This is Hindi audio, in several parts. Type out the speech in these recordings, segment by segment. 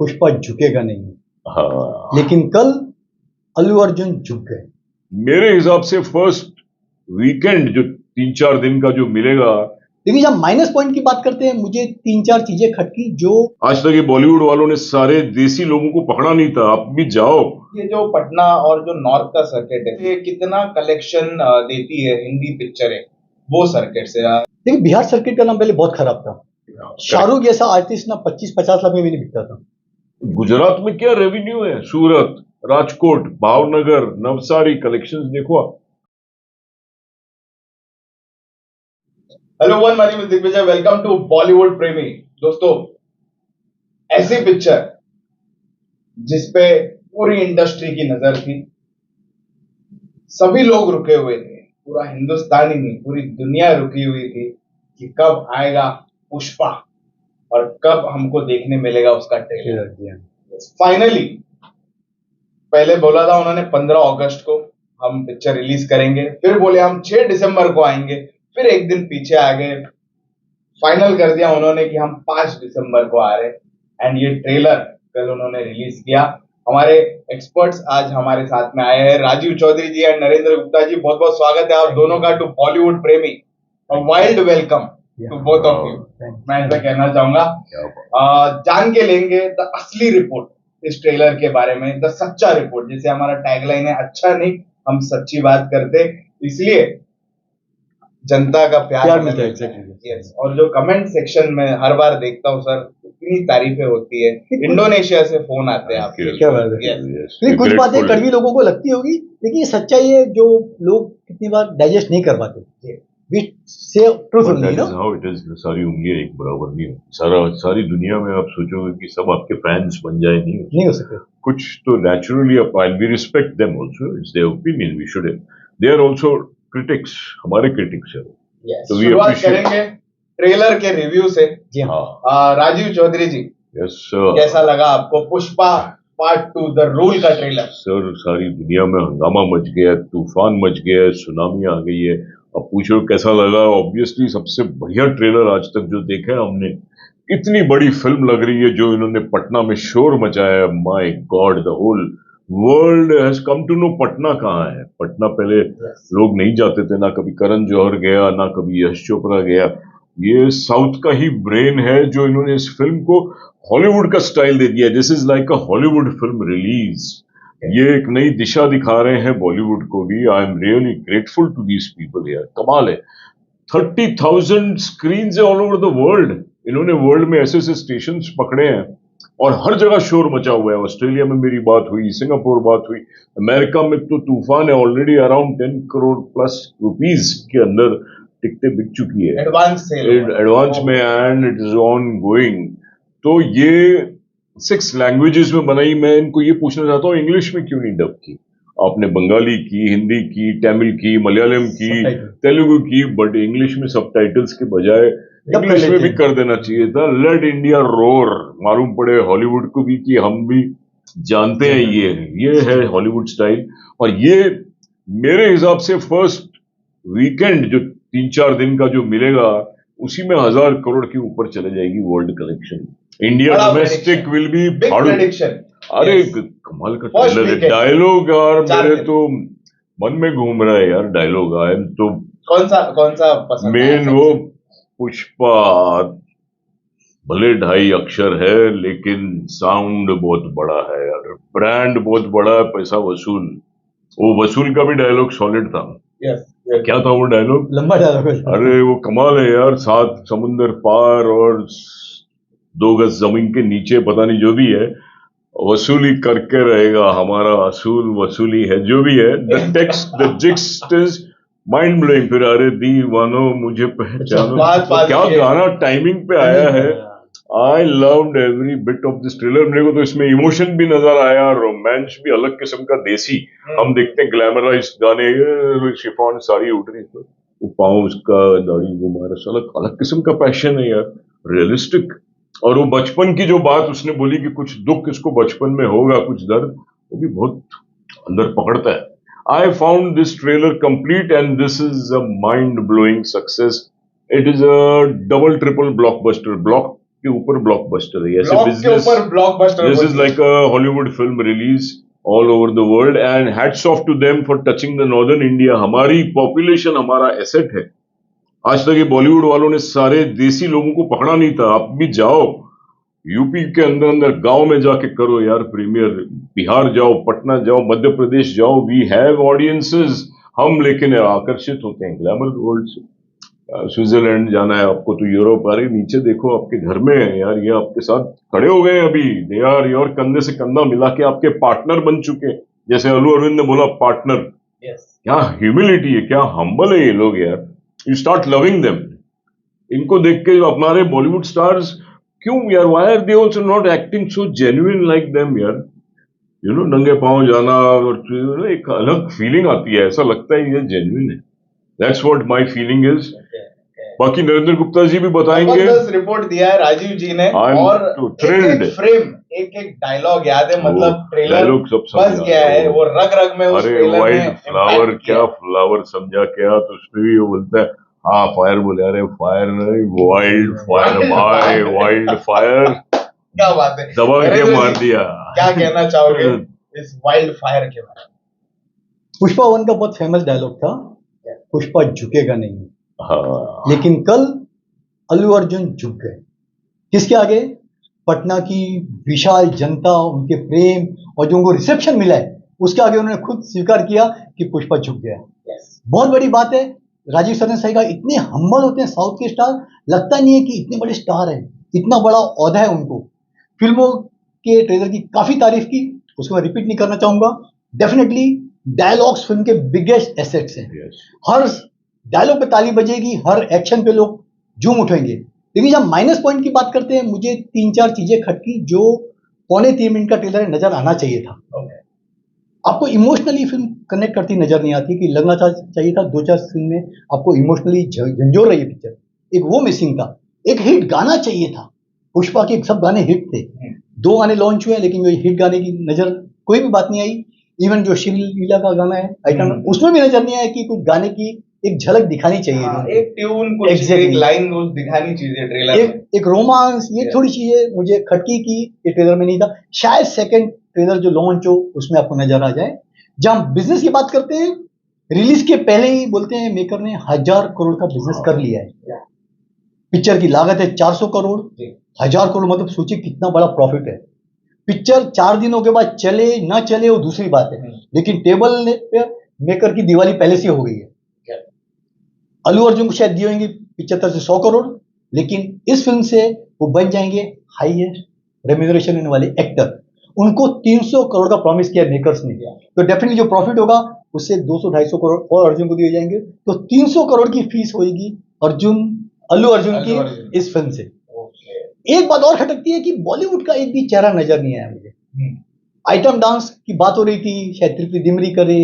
पुष्पा झुकेगा नहीं, हाँ, लेकिन कल अल्लू अर्जुन झुक गए। मेरे हिसाब से फर्स्ट वीकेंड जो 3-4 दिन का जो मिलेगा। लेकिन जब माइनस पॉइंट की बात करते हैं, मुझे 3-4 चीजें खटकी जो आज तक ये बॉलीवुड वालों ने सारे देसी लोगों को पकड़ा नहीं था, आप भी जाओ। ये जो पटना और जो नॉर्थ का सर्किट है, ये कितना कलेक्शन देती है हिंदी पिक्चरें, वो सर्किट से। लेकिन बिहार सर्किट का नाम पहले बहुत खराब था। शाहरुख जैसा आर्टिस्ट ना 25-50 लाख में भी नहीं बिकता था। गुजरात में क्या रेवेन्यू है, सूरत, राजकोट, भावनगर, नवसारी, कलेक्शंस देखो आप। Hello one, my name is Digvijay, welcome to Bollywood प्रेमी। दोस्तों, ऐसी पिक्चर जिसपे पूरी इंडस्ट्री की नजर थी, सभी लोग रुके हुए थे, पूरा हिंदुस्तान ही नहीं पूरी दुनिया रुकी हुई थी कि कब आएगा पुष्पा और कब हमको देखने मिलेगा उसका ट्रेलर। फाइनली पहले बोला था उन्होंने 15 अगस्त को हम पिक्चर रिलीज करेंगे, फिर बोले हम 6 दिसंबर को आएंगे, फिर एक दिन पीछे आ गए, फाइनल कर दिया उन्होंने कि हम 5 दिसंबर को आ रहे। एंड ये ट्रेलर कल उन्होंने रिलीज किया। हमारे एक्सपर्ट्स आज हमारे साथ में आए हैं, राजीव चौधरी जी एंड नरेंद्र गुप्ता जी। बहुत बहुत स्वागत है आप दोनों का टू बॉलीवुड प्रेमी। Wild welcome to both of you, मैं ऐसा कहना चाहूंगा। जान के लेंगे द असली रिपोर्ट इस ट्रेलर के बारे में, द सच्चा रिपोर्ट, जैसे हमारा टैगलाइन है, अच्छा नहीं हम सच्ची बात करते, इसलिए जनता का प्यार मिलता है। यस, और जो कमेंट सेक्शन में हर बार देखता हूँ सर, इतनी तारीफें होती है, इंडोनेशिया से फोन आते हैं आपके। क्या बात है। कुछ बातें कड़वी लोगों को लगती होगी, लेकिन ये सच्चाई है जो लोग कितनी बार डाइजेस्ट नहीं कर पाते। सारी उंगलियां एक बराबर नहीं होती। सारी दुनिया में आप सोचोगे कि सब आपके फैंस बन जाए, नहीं हो सके। कुछ तो naturally we respect them also, it's their opinion, we should, they are also critics, हमारे क्रिटिक्स है। तो शुरुआत करेंगे ट्रेलर के रिव्यू से। जी हाँ, राजीव चौधरी जी, यस सर, कैसा लगा आपको पुष्पा पार्ट 2 द रूल का ट्रेलर? सर, सारी दुनिया में हंगामा मच गया, तूफान मच गया, सुनामी आ गई है। अब पूछो कैसा लगा। ऑब्वियसली सबसे बढ़िया ट्रेलर आज तक जो देखा है हमने। इतनी बड़ी फिल्म लग रही है जो इन्होंने पटना में शोर मचाया। My god, the whole world has come to know Patna कहाँ है। पटना पहले लोग नहीं जाते थे, ना कभी करण जौहर गया, ना कभी यश चोपड़ा गया। ये साउथ का ही ब्रेन है जो इन्होंने इस फिल्म को हॉलीवुड का स्टाइल दे दिया। This is like a Hollywood film release. ये एक नई दिशा दिखा रहे हैं बॉलीवुड को भी। I am really grateful to these people यार, कमाल है। 30,000 स्क्रीन है ऑल ओवर द वर्ल्ड। इन्होंने वर्ल्ड में ऐसे ऐसे स्टेशन पकड़े हैं और हर जगह शोर मचा हुआ है। ऑस्ट्रेलिया में मेरी बात हुई, सिंगापुर बात हुई, अमेरिका में तो तूफान है। Already around 10 crore plus rupees के अंदर टिकटें बिक चुकी है एडवांस में, and it is on going. तो ये 6 लैंग्वेजेस में बनाई। मैं इनको ये पूछना चाहता हूँ, इंग्लिश में क्यों नहीं डब की? आपने बंगाली की, हिंदी की, तमिल की, मलयालम की, तेलुगु की, बट इंग्लिश में सबटाइटल्स के बजाय इंग्लिश में भी कर देना चाहिए था। लेट इंडिया रोर, मालूम पड़े हॉलीवुड को भी कि हम भी जानते हैं ये है हॉलीवुड स्टाइल। और ये मेरे हिसाब से फर्स्ट वीकेंड जो 3-4 दिन का जो मिलेगा, उसी में 1000 करोड़ के ऊपर चले जाएगी world collection. India domestic will be prediction. अरे कमाल का ट्रेलर है। डायलॉग यार मेरे तो मन में घूम रहा है यार डायलॉग। आई एम तो कौन सा पसंद मेन वो पुष्पा, भले 2.5 अक्षर है लेकिन साउंड बहुत बड़ा है यार, ब्रांड बहुत बड़ा है, पैसा वसूल। वो वसूल का भी डायलॉग सॉलिड था। क्या था वो डायलॉग? लंबा डायलॉग। अरे वो कमाल है यार, 7 समुंदर पार और 2 गज जमीन के नीचे, पता नहीं जो भी है, वसूली करके रहेगा हमारा असूल, वसूली है जो भी है। The text, the gist is mind blowing. फिर अरे दीवानो मुझे पहचानो, तो क्या गाना टाइमिंग पे आया है। I loved every bit of this trailer. मेरे को तो इसमें इमोशन भी नजर आया, रोमांस भी अलग किस्म का देसी। हम देखते हैं ग्लैमराइज गाने, शिफॉन साड़ी उठ रही, तो वो पाँव उसका, दाढ़ी घुमा रहा, अलग किस्म का पैशन है यार, रियलिस्टिक। और वो बचपन की जो बात उसने बोली कि कुछ दुख इसको बचपन में होगा, कुछ दर्द, वो भी बहुत अंदर पकड़ता है। I found this trailer complete and this is a mind-blowing success. It is a double, triple blockbuster. के ऊपर ब्लॉकबस्टर है, ऐसे ब्लॉक के बिजनेस, ऊपर blockbuster this is like a Hollywood film release all over the world and hats off to them for touching the northern India. हमारी पॉपुलेशन हमारा एसेट है। आज तक ये बॉलीवुड वालों ने सारे देसी लोगों को पकड़ा नहीं था। आप भी जाओ यूपी के अंदर अंदर गांव में जाके करो यार प्रीमियर, बिहार जाओ, पटना जाओ, मध्य प्रदेश जाओ, वी हैव ऑडियंसेस। हम लेकिन आकर्षित होते हैं ग्लैमर वर्ल्ड से। स्विट्जरलैंड जाना है आपको तो यूरोप, अरे नीचे देखो आपके घर में है यार, ये आपके साथ खड़े हो गए अभी, दे आर योर, कंधे से कंधा मिला के आपके पार्टनर बन चुके। जैसे अल्लू अरविंद ने बोला पार्टनर, क्या ह्यूमिलिटी है, क्या हम्बल है ये लोग यार। You start loving them. इनको देख के हमारे बॉलीवुड स्टार्स क्यों यार, why are they also not acting so genuine like them यार। यू नो, नंगे पांव जाना और एक अलग फीलिंग आती है, ऐसा लगता है ये जेन्युइन है। That's what my feeling is. बाकी नरेंद्र गुप्ता जी भी बताएंगे। जबरदस्त रिपोर्ट दिया है राजीव जी ने, और एक फ्रेम, एक डायलॉग याद है, मतलब ट्रेलर डायलॉग सब बस गया है, वो रग रग में उस ट्रेलर में। वाइल्ड फ्लावर, क्या फ्लावर समझा क्या, तो उसमें भी वो बोलता है हाँ फायर, बोले अरे फायर नहीं, वाइल्ड फायर भाई, वाइल्ड फायर। क्या बात है, दबा के मार दिया। क्या कहना चाहोगे इस वाइल्ड फायर के बारे में? पुष्पा 1 का बहुत फेमस डायलॉग था, पुष्पा झुकेगा नहीं। हाँ। लेकिन कल अल्लू अर्जुन झुक गए। किसके आगे? पटना की विशाल जनता, उनके प्रेम और जो उनको रिसेप्शन मिला है उसके आगे उन्होंने खुद स्वीकार किया कि पुष्पा झुक गया। बहुत बड़ी बात है। राजीव सर ने सही कहा, इतने हम्बल होते हैं साउथ के स्टार, लगता नहीं है कि इतने बड़े स्टार हैं, इतना बड़ा औहदा है उनको। फिल्मों के ट्रेलर की काफी तारीफ की, उसको मैं रिपीट नहीं करना चाहूंगा। डेफिनेटली डायलॉग्स फिल्म के बिगेस्ट एसेट्स हैं। हर डायलॉग पे ताली बजेगी, हर एक्शन पे लोग झूम उठेंगे। लेकिन जब माइनस पॉइंट की बात करते हैं, मुझे 3-4 चीजें खटकी जो 2.25 मिनट का ट्रेलर नजर आना चाहिए था। आपको इमोशनली फिल्म कनेक्ट करती नजर नहीं आती, कि लगना चाहिए था 2-4 सीन में आपको इमोशनली झंझोर रही है पिक्चर, एक वो मिसिंग था। एक हिट गाना चाहिए था। पुष्पा के सब गाने हिट थे, 2 गाने लॉन्च हुए लेकिन हिट गाने की नजर कोई भी बात नहीं आई। इवन जो श्रीलीला का गाना है आइटम, उसमें भी नजर नहीं आया कि कुछ गाने की एक झलक दिखानी चाहिए। एक ट्यून, कुछ एक लाइन दिखानी चाहिए ट्रेलर में, एक रोमांस, ये थोड़ी चीजें मुझे खटकी की ये ट्रेलर में नहीं था। शायद सेकंड ट्रेलर जो लॉन्च हो उसमें आपको नजर आ जाए। जब हम बिजनेस की बात करते हैं, रिलीज के पहले ही बोलते हैं मेकर ने 1000 करोड़ का बिजनेस कर लिया है। पिक्चर की लागत है 400 करोड़, 1000 करोड़ मतलब सोचिए कितना बड़ा प्रॉफिट है। पिक्चर 4 दिनों के बाद चले ना चले वो दूसरी बात है, लेकिन टेबल पे मेकर की दिवाली पहले से हो गई है। अल्लू अर्जुन को शायद दिए होंगे 75 से 100 करोड़, लेकिन इस फिल्म से वो बन जाएंगे हाईएस्ट रेम्यूनरेशन लेने वाले एक्टर। उनको 300 करोड़ का प्रॉमिस किया मेकर्स ने, तो डेफिनेटली जो प्रॉफिट होगा उससे 200-250 करोड़ और अर्जुन को दिए जाएंगे, तो 300 करोड़ की फीस होगी अल्लू अर्जुन की इस फिल्म से। एक बात और खटकती है कि बॉलीवुड का एक भी चेहरा नजर नहीं आया मुझे। आइटम डांस की बात हो रही थी, शायद तृप्ति दिमरी करे,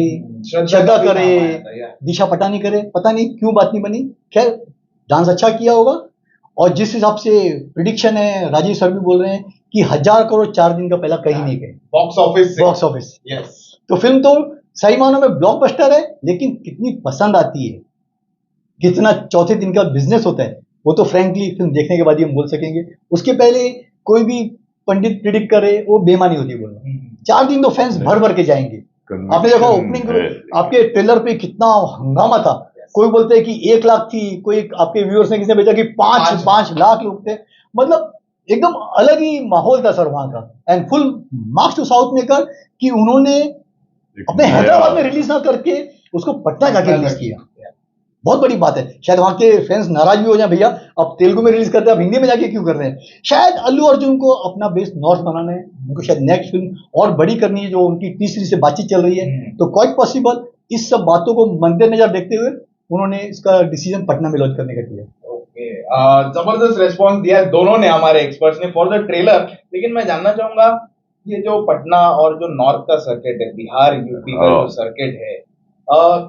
श्रद्धा करे, दिशा पटानी करे, पता नहीं क्यों बात नहीं बनी। खैर डांस अच्छा किया होगा, और जिस हिसाब से प्रिडिक्शन है, राजीव सर भी बोल रहे हैं कि 1000 करोड़ 4 दिन का पहला कहीं नहीं गए बॉक्स ऑफिस। तो फिल्म तो सही मानों में ब्लॉकबस्टर है, लेकिन कितनी पसंद आती है, कितना चौथे दिन का बिजनेस होता है, वो तो फ्रैंकली फिल्म देखने के बाद ही हम बोल सकेंगे। उसके पहले कोई भी पंडित प्रिडिक्ट करे वो बेमानी होती है बोलना। 4 दिन तो फैंस भर भर के जाएंगे। आपने देखा ओपनिंग आपके ट्रेलर पे कितना हंगामा था। कोई बोलते हैं कि 1 लाख थी, कोई आपके व्यूअर्स ने किसी ने भेजा कि 5 लाख लोग थे। मतलब एकदम अलग ही माहौल था सर वहां का। And full marks to south maker कि उन्होंने अपने हैदराबाद में रिलीज ना करके उसको पटना जाके रिलीज किया। बहुत बड़ी बात है। शायद वहां के फैंस नाराज भी हो जाए, भैया अब तेलुगु में रिलीज करते हैं, अब हिंदी में जाके क्यों कर रहे हैं। शायद अल्लू अर्जुन को अपना बेस नॉर्थ बनाना है, उनको शायद नेक्स्ट फिल्म और बड़ी करनी है, जो उनकी तीसरी से बातचीत चल रही है। तो क्वाइट पॉसिबल इस सब बातों को मद्देनजर देखते हुए उन्होंने इसका डिसीजन पटना में लॉन्च करने का किया। जबरदस्त रेस्पॉन्स दिया दोनों ने, हमारे एक्सपर्ट्स ने, फॉर द ट्रेलर। लेकिन मैं जानना चाहूंगा, ये जो पटना और जो नॉर्थ का सर्किट है, बिहार यूपी का जो सर्किट है,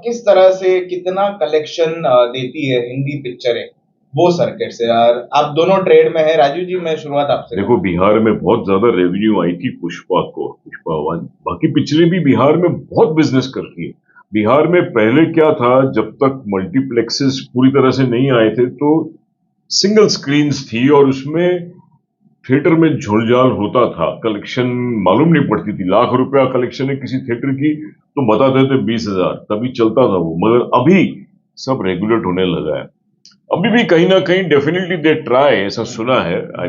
किस तरह से कितना कलेक्शन देती है हिंदी पिक्चरें वो सर्किट से? यार आप दोनों ट्रेड में हैं, राजीव जी मैं शुरुआत आपसे। देखो बिहार में बहुत ज्यादा रेवेन्यू आई थी पुष्पा 1, बाकी पिक्चरें भी बिहार में बहुत बिजनेस करती है। बिहार में पहले क्या था, जब तक मल्टीप्लेक्सेस पूरी तरह से नहीं आए थे तो सिंगल स्क्रीन्स थी, और उसमें थिएटर में झोलझाल होता था, कलेक्शन मालूम नहीं पड़ती थी, लाख रुपया कलेक्शन है किसी थिएटर की तो बताते थे 20,000, तभी चलता था वो। मगर अभी सब रेगुलेट होने लगा है। अभी भी कहीं ना कहीं डेफिनेटली दे ट्राई, ऐसा सुना है। I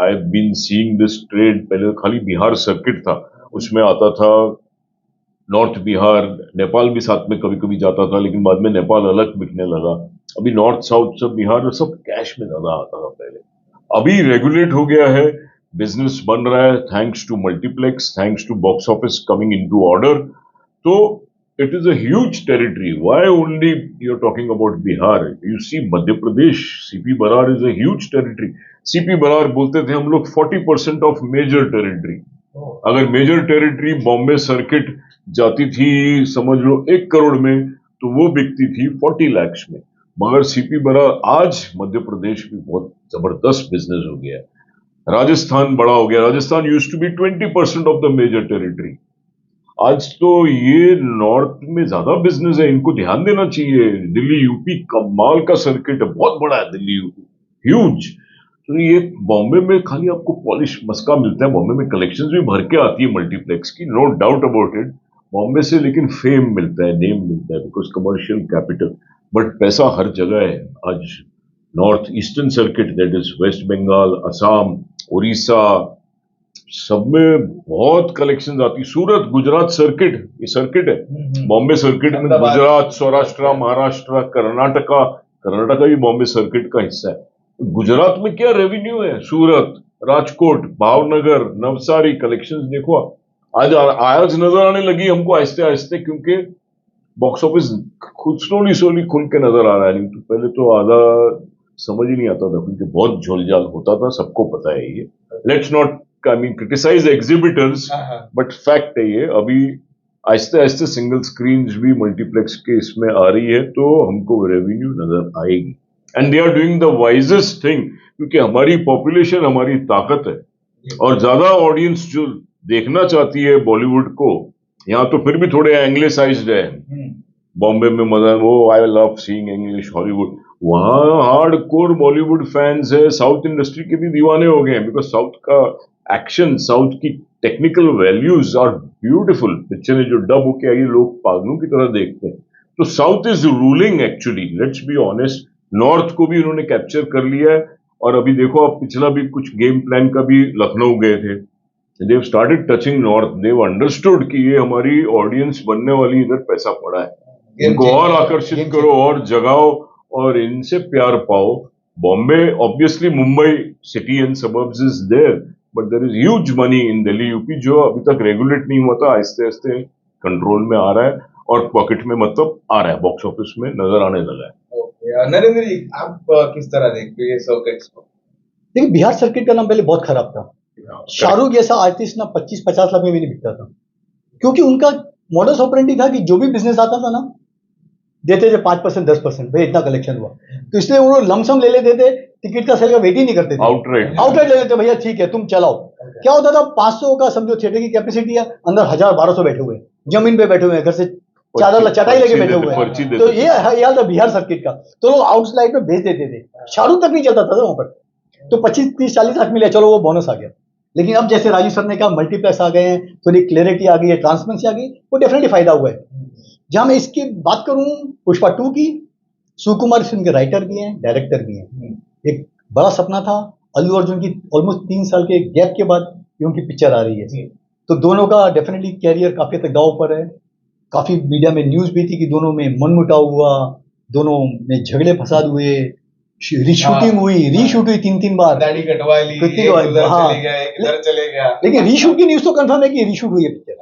have been seeing this trade. पहले खाली बिहार सर्किट था, उसमें आता था नॉर्थ बिहार, नेपाल भी साथ में कभी कभी जाता था, लेकिन बाद में नेपाल अलग बिकने लगा। अभी नॉर्थ साउथ सब बिहार सब कैश में ज्यादा आता था पहले, अभी रेगुलेट हो गया है, बिजनेस बन रहा है thanks to multiplex, thanks to box office coming into order. तो it is a huge territory. Why only you are talking about Bihar? You see Madhya Pradesh, CP Berar is a huge territory. CP Berar बोलते थे हम लोग 40% ऑफ मेजर टेरिटरी। अगर मेजर टेरिटरी बॉम्बे सर्किट जाती थी समझ लो 1 करोड़ में, तो वो बिकती थी 40 लाख में। मगर सीपी बरार आज मध्य प्रदेश भी बहुत जबरदस्त बिजनेस हो गया है। राजस्थान बड़ा हो गया, Rajasthan used to be 20% of the major territory. आज तो ये नॉर्थ में ज्यादा बिजनेस है, इनको ध्यान देना चाहिए। दिल्ली यूपी कमाल का सर्किट है, बहुत बड़ा है दिल्ली यूपी, ह्यूज। तो ये बॉम्बे में खाली आपको पॉलिश मस्का मिलता है, बॉम्बे में कलेक्शंस भी भर के आती है मल्टीप्लेक्स की, no doubt about it Bombay से, लेकिन फेम मिलता है, नेम मिलता है, बिकॉज कमर्शियल कैपिटल। बट पैसा हर जगह है आज। North eastern circuit, that is West Bengal, Assam, Orissa, सब में बहुत कलेक्शन आती। सूरत, गुजरात सर्किट, ये सर्किट है बॉम्बे सर्किट में, गुजरात, सौराष्ट्र, महाराष्ट्र, कर्नाटका, कर्नाटका भी बॉम्बे सर्किट का हिस्सा है। गुजरात में क्या रेवेन्यू है, सूरत, राजकोट, भावनगर, नवसारी, कलेक्शंस देखो आज नजर आने लगी हमको आहिस्ते आहिस्ते, क्योंकि बॉक्स ऑफिस खुद स्लोली स्लोली खुल के नजर आ रहा है। नहीं तो पहले तो आधा समझ ही नहीं आता था, क्योंकि बहुत झोलझाल होता था, सबको पता है ये। Let's not criticise exhibitors, but fact है ये। अभी आहिस्ते आहिस्ते सिंगल स्क्रीन भी मल्टीप्लेक्स के इसमें आ रही है, तो हमको रेवेन्यू नजर आएगी। And they are doing the wisest thing, क्योंकि हमारी पॉपुलेशन हमारी ताकत है, और ज्यादा ऑडियंस जो देखना चाहती है बॉलीवुड को, यहाँ तो फिर भी थोड़े एंग्लिसाइज्ड है। बॉम्बे में मजा, वो I love seeing English Hollywood, वहां हार्ड कोर बॉलीवुड फैंस है, साउथ इंडस्ट्री के भी दीवाने हो गए हैं, बिकॉज साउथ का एक्शन, साउथ की टेक्निकल वैल्यूज आर ब्यूटिफुल। पिक्चरें जो डब होके आई लोग पागलों की तरह देखते हैं। तो south is ruling actually, let's be honest. North को भी उन्होंने कैप्चर कर लिया है, और अभी देखो आप पिछला भी कुछ गेम प्लान का भी लखनऊ गए थे, देव स्टार्टेड टचिंग नॉर्थ, देव अंडरस्टूड कि ये हमारी ऑडियंस बनने वाली, इधर पैसा पड़ा है, इनको और आकर्षित करो और जगाओ और इनसे प्यार पाओ। Bombay, obviously Mumbai city and suburbs is there, but there is huge money in Delhi UP, जो अभी तक रेगुलेट नहीं हुआ था, आहिस्ते आहिस्ते कंट्रोल में आ रहा है, और पॉकेट में मतलब आ रहा है, बॉक्स ऑफिस में नजर आने लगा है। नरेंद्र जी, आप किस तरह देखते हो ये सर्किट्स को? देखिए, बिहार सर्किट का नाम पहले बहुत खराब था। शाहरुख जैसा आर्टिस्ट ना 25-50 लाख में भी नहीं बिकता था, क्योंकि उनका मॉडस ऑपरेंडी था कि जो भी बिजनेस आता था ना, देते थे 5%, 10%, भाई इतना कलेक्शन हुआ, तो इसलिए वो लमसम ले लेते थे, टिकट का सेल का वेट ही नहीं करते थे, आउटराइट ले लेते, भैया ठीक है तुम चलाओ। क्या होता था, 500 का समझो थिएटर की कैपेसिटी है, अंदर 1000-1200 बैठे हुए, जमीन पे बैठे हुए हैं, घर से चादर चटाई लेके बैठे हुए हैं। तो ये हाल था बिहार सर्किट का। तो लोग आउटसाइड में भेज देते थे, शाहरुख तक नहीं चलता था वहां पर, तो 25-30-40 लाख मिले, चलो वो बोनस आ गया। लेकिन अब जैसे राजीव सर ने कहा, मल्टीप्लेक्स आ गए हैं, थोड़ी क्लैरिटी आ गई है, ट्रांसपेरेंसी आ गई, वो डेफिनेटली फायदा हुआ है। जहां मैं इसकी बात करूं पुष्पा 2 की, सुकुमार सिंह के राइटर भी हैं, डायरेक्टर भी हैं। एक बड़ा सपना था, अल्लू अर्जुन की ऑलमोस्ट 3 साल के गैप के बाद ये उनकी पिक्चर आ रही है, तो दोनों का डेफिनेटली कैरियर काफी तक दांव पर है। काफी मीडिया में न्यूज भी थी कि दोनों में मनमुटाव हुआ, दोनों में झगड़े फसाद हुए, रीशूटिंग हुई, रीशूट हुई 3-3 बार, दाढ़ी कटवा ली, एक उधर चले गया, एक इधर चले गया। लेकिन रीशूट की न्यूज तो कंफर्म है कि रीशूट हुई है पिक्चर,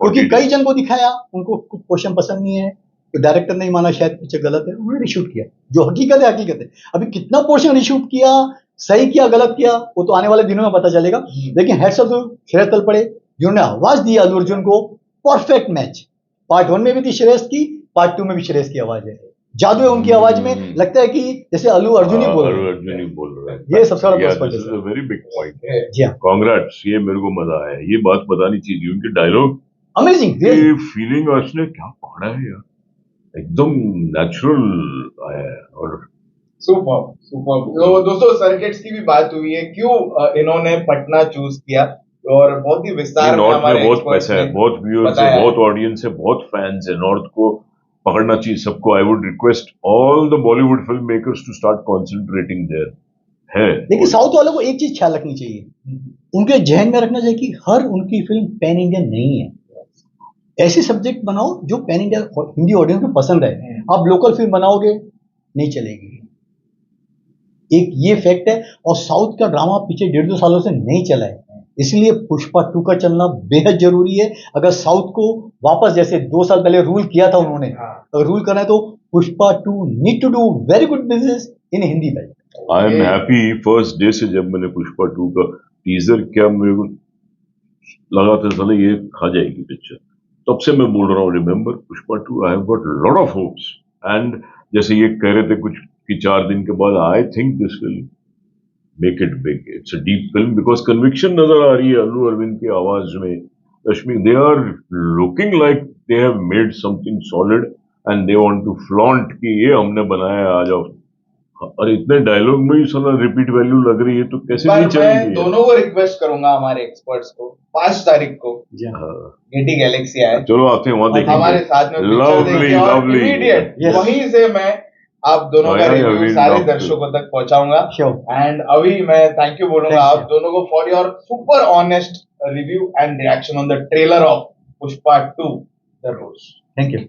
क्योंकि कई जन को दिखाया, उनको कुछ पोर्शन पसंद नहीं है, तो डायरेक्टर ने माना शायद पिक्चर गलत है, उन्होंने रीशूट किया, जो हकीकत है हकीकत है। अभी कितना पोर्शन रीशूट किया, सही किया गलत किया, वो तो आने वाले दिनों में पता चलेगा। लेकिन हेड्स ऑफ श्रेयस तलपड़े जिन्होंने आवाज दी अल्लू अर्जुन को, परफेक्ट मैच। पार्ट 1 में भी थी श्रेयस की, पार्ट 2 में भी श्रेयस की आवाज है, जादू है उनकी आवाज में, लगता है कि जैसे अल्लू अर्जुन ही बोल रहे हैं। ये सबसे बड़ा प्लस पॉइंट है, वेरी बिग पॉइंट है। जी हां, कांग्रेट्स, ये मेरे को मजा आया, ये बात बतानी चाहिए, उनके डायलॉग अमेजिंग, ये फीलिंग उसने क्या पकड़ा है यार, एकदम नेचुरल आया है। और सुपर सुपर। तो दोस्तों सर्किट्स की भी बात हुई है, क्यों इन्होंने पटना चूज किया, और बहुत ही विस्तार में नॉर्थ में हमारे बहुत एक्सपर्ट्स पैसा है, ने बहुत व्यूअर्स है, बताया है। बहुत ऑडियंस है, बहुत फैंस है। नॉर्थ को पकड़ना चाहिए सबको। I would request all the Bollywood film makers to start concentrating there है। लेकिन साउथ वालों को एक चीज ख्याल रखनी चाहिए, उनके जहन में रखना चाहिए कि हर उनकी फिल्म पैन इंडियन नहीं है। ऐसी सब्जेक्ट बनाओ जो पैन इंडिया हिंदी ऑडियंस को पसंद है। आप लोकल फिल्म बनाओगे नहीं चलेगी, एक ये फैक्ट है। और साउथ का ड्रामा पिछले 1.5-2 सालों से नहीं चला है, इसलिए पुष्पा 2 का चलना बेहद जरूरी है। अगर साउथ को वापस, जैसे 2 साल पहले रूल किया था उन्होंने, अगर रूल करना है तो Pushpa 2 need to do very good business in Hindi belt. I am happy first day से जब मैंने पुष्पा 2 का टीजर क्या मेरे को लगा था साला ये खा जाएगी पिक्चर, तब से मैं बोल रहा हूँ remember Pushpa 2, I have got lot of hopes. And जैसे ये कह रहे थे कुछ कि 4 दिन के बाद, I think this will make it big. It's a deep film because conviction नजर आ रही है अल्लू अरविंद की आवाज में। Rashmi, they are looking like they have made something solid and they want to flaunt कि ये हमने बनाया है, आ जाओ। और इतने डायलॉग में ही साला रिपीट वैल्यू लग रही है तो कैसे नहीं मैं चलेगी? दोनों को रिक्वेस्ट करूंगा, हमारे एक्सपर्ट्स को 5 तारीख को हाँ। गेटी गैलेक्सी आए, चलो आते हैं वहां देखेंगे। हमारे साथ में पिक्चर लवली देखें, और लवली इमीडिएट Yes. वहीं से मैं आप दोनों का Yeah, yeah, रिव्यू we'll सारे love to. दर्शकों तक पहुंचाऊंगा। Sure. एंड अभी मैं थैंक यू बोलूंगा Thank आप दोनों को for your super honest review and reaction on the trailer of Pushpa 2 the रोज। Thank you.